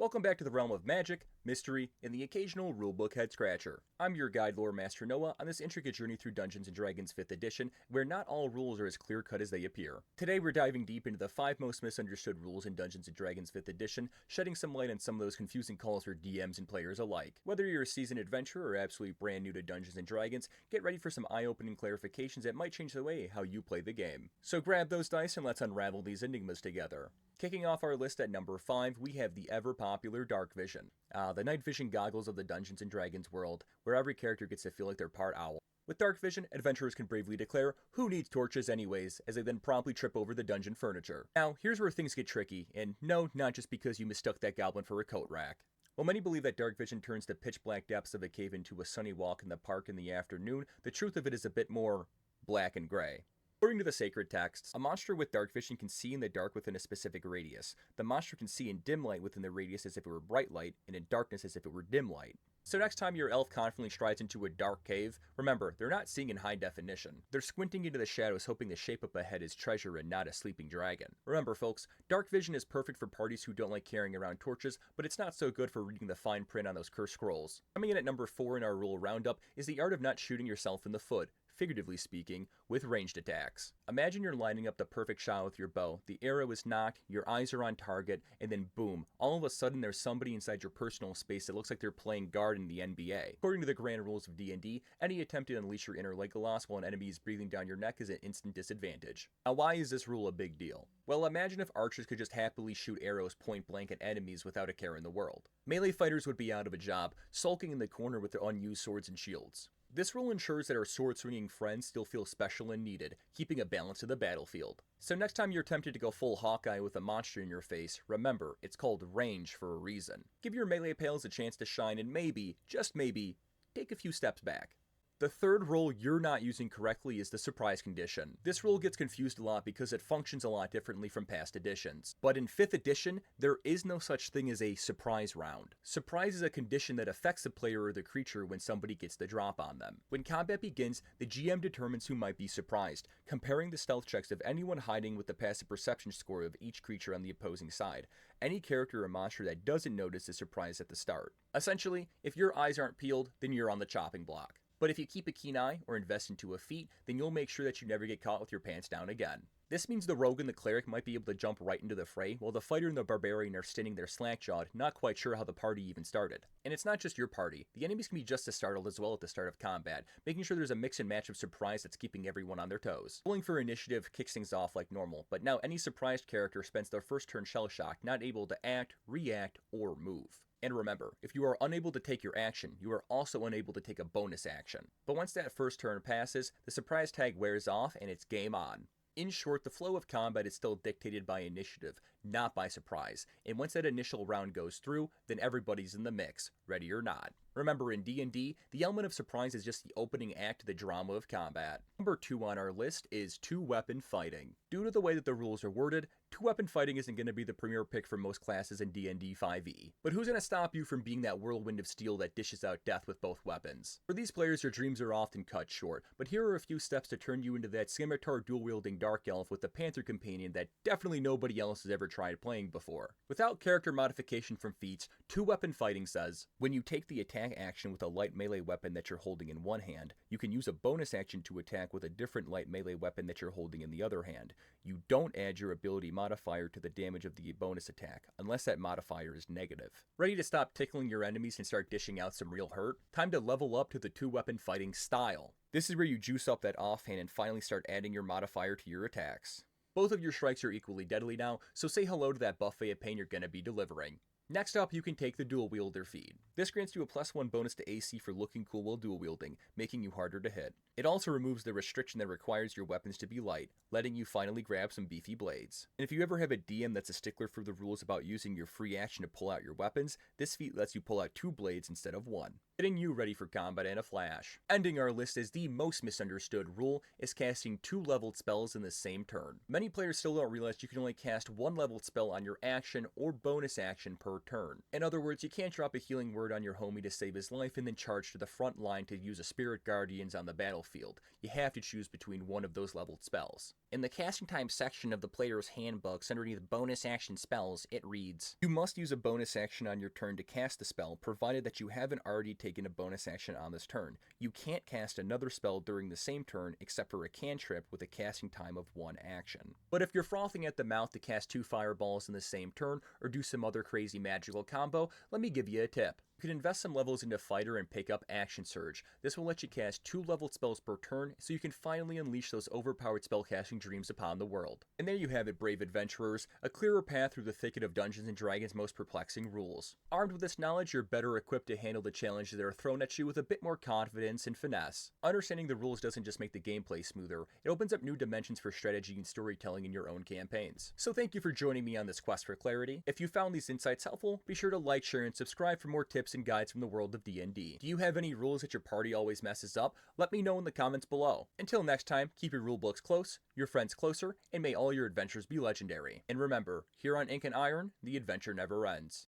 Welcome back to the realm of magic, mystery, and the occasional rulebook head scratcher. I'm your guide, Loremaster Noah, on this intricate journey through Dungeons & Dragons 5th edition, where not all rules are as clear-cut as they appear. Today we're diving deep into the 5 most misunderstood rules in Dungeons & Dragons 5th edition, shedding some light on some of those confusing calls for DMs and players alike. Whether you're a seasoned adventurer or absolutely brand new to Dungeons & Dragons, get ready for some eye-opening clarifications that might change the way how you play the game. So grab those dice and let's unravel these enigmas together. Kicking off our list at number 5, we have the ever-popular Darkvision. The night vision goggles of the Dungeons & Dragons world, where every character gets to feel like they're part owl. With Darkvision, adventurers can bravely declare, "Who needs torches anyways?" as they then promptly trip over the dungeon furniture. Now, here's where things get tricky, and no, not just because you mistook that goblin for a coat rack. While many believe that Darkvision turns the pitch-black depths of a cave into a sunny walk in the park in the afternoon, the truth of it is a bit more black and gray. According to the sacred texts, a monster with Darkvision can see in the dark within a specific radius. The monster can see in dim light within the radius as if it were bright light, and in darkness as if it were dim light. So next time your elf confidently strides into a dark cave, remember, they're not seeing in high definition. They're squinting into the shadows hoping the shape up ahead is treasure and not a sleeping dragon. Remember folks, Darkvision is perfect for parties who don't like carrying around torches, but it's not so good for reading the fine print on those cursed scrolls. Coming in at number 4 in our rule roundup is the art of not shooting yourself in the foot, figuratively speaking, with ranged attacks. Imagine you're lining up the perfect shot with your bow, the arrow is knocked, your eyes are on target, and then boom, all of a sudden there's somebody inside your personal space that looks like they're playing guard in the NBA. According to the grand rules of D&D, any attempt to unleash your inner Legolas while an enemy is breathing down your neck is an instant disadvantage. Now why is this rule a big deal? Well, imagine if archers could just happily shoot arrows point blank at enemies without a care in the world. Melee fighters would be out of a job, sulking in the corner with their unused swords and shields. This rule ensures that our sword-swinging friends still feel special and needed, keeping a balance of the battlefield. So next time you're tempted to go full Hawkeye with a monster in your face, remember, it's called range for a reason. Give your melee pals a chance to shine and maybe, just maybe, take a few steps back. The third rule you're not using correctly is the surprise condition. This rule gets confused a lot because it functions a lot differently from past editions. But in 5th edition, there is no such thing as a surprise round. Surprise is a condition that affects the player or the creature when somebody gets the drop on them. When combat begins, the GM determines who might be surprised, comparing the stealth checks of anyone hiding with the passive perception score of each creature on the opposing side. Any character or monster that doesn't notice the surprise at the start. Essentially, if your eyes aren't peeled, then you're on the chopping block. But if you keep a keen eye or invest into a feat, then you'll make sure that you never get caught with your pants down again. This means the rogue and the cleric might be able to jump right into the fray, while the fighter and the barbarian are standing there slack-jawed, not quite sure how the party even started. And it's not just your party. The enemies can be just as startled as well at the start of combat, making sure there's a mix and match of surprise that's keeping everyone on their toes. Rolling for initiative kicks things off like normal, but now any surprised character spends their first turn shell-shocked, not able to act, react, or move. And remember, if you are unable to take your action, you are also unable to take a bonus action. But once that first turn passes, the surprise tag wears off and it's game on. In short, the flow of combat is still dictated by initiative, not by surprise. And once that initial round goes through, then everybody's in the mix, ready or not. Remember, in D&D, the element of surprise is just the opening act of the drama of combat. Number 2 on our list is two-weapon fighting. Due to the way that the rules are worded, two-weapon fighting isn't going to be the premier pick for most classes in D&D 5e. But who's going to stop you from being that whirlwind of steel that dishes out death with both weapons? For these players, your dreams are often cut short, but here are a few steps to turn you into that scimitar dual-wielding dark elf with the panther companion that definitely nobody else has ever tried playing before. Without character modification from feats, two-weapon fighting says, when you take the attack action with a light melee weapon that you're holding in one hand, you can use a bonus action to attack with a different light melee weapon that you're holding in the other hand. You don't add your ability modifier to the damage of the bonus attack, unless that modifier is negative. Ready to stop tickling your enemies and start dishing out some real hurt? Time to level up to the two-weapon fighting style. This is where you juice up that offhand and finally start adding your modifier to your attacks. Both of your strikes are equally deadly now, so say hello to that buffet of pain you're going to be delivering. Next up, you can take the dual wielder feat. This grants you a +1 bonus to AC for looking cool while dual wielding, making you harder to hit. It also removes the restriction that requires your weapons to be light, letting you finally grab some beefy blades. And if you ever have a DM that's a stickler for the rules about using your free action to pull out your weapons, this feat lets you pull out 2 blades instead of 1. getting you ready for combat in a flash. Ending our list as the most misunderstood rule is casting 2 leveled spells in the same turn. Many players still don't realize you can only cast 1 leveled spell on your action or bonus action per turn. In other words, you can't drop a healing word on your homie to save his life and then charge to the front line to use a Spirit Guardians on the battlefield. You have to choose between one of those leveled spells. In the casting time section of the player's handbooks underneath bonus action spells, it reads, "You must use a bonus action on your turn to cast the spell, provided that you haven't already taken a bonus action on this turn. You can't cast another spell during the same turn except for a cantrip with a casting time of 1 action." But if you're frothing at the mouth to cast 2 fireballs in the same turn or do some other crazy magical combo, let me give you a tip. You can invest some levels into Fighter and pick up Action Surge. This will let you cast 2 leveled spells per turn, so you can finally unleash those overpowered spellcasting dreams upon the world. And there you have it, brave adventurers, a clearer path through the thicket of Dungeons & Dragons' most perplexing rules. Armed with this knowledge, you're better equipped to handle the challenges that are thrown at you with a bit more confidence and finesse. Understanding the rules doesn't just make the gameplay smoother, it opens up new dimensions for strategy and storytelling in your own campaigns. So thank you for joining me on this quest for clarity. If you found these insights helpful, be sure to like, share, and subscribe for more tips and guides from the world of D&D. Do you have any rules that your party always messes up? Let me know in the comments below. Until next time, keep your rulebooks close, your friends closer, and may all your adventures be legendary. And remember, here on Ink and Iron, the adventure never ends.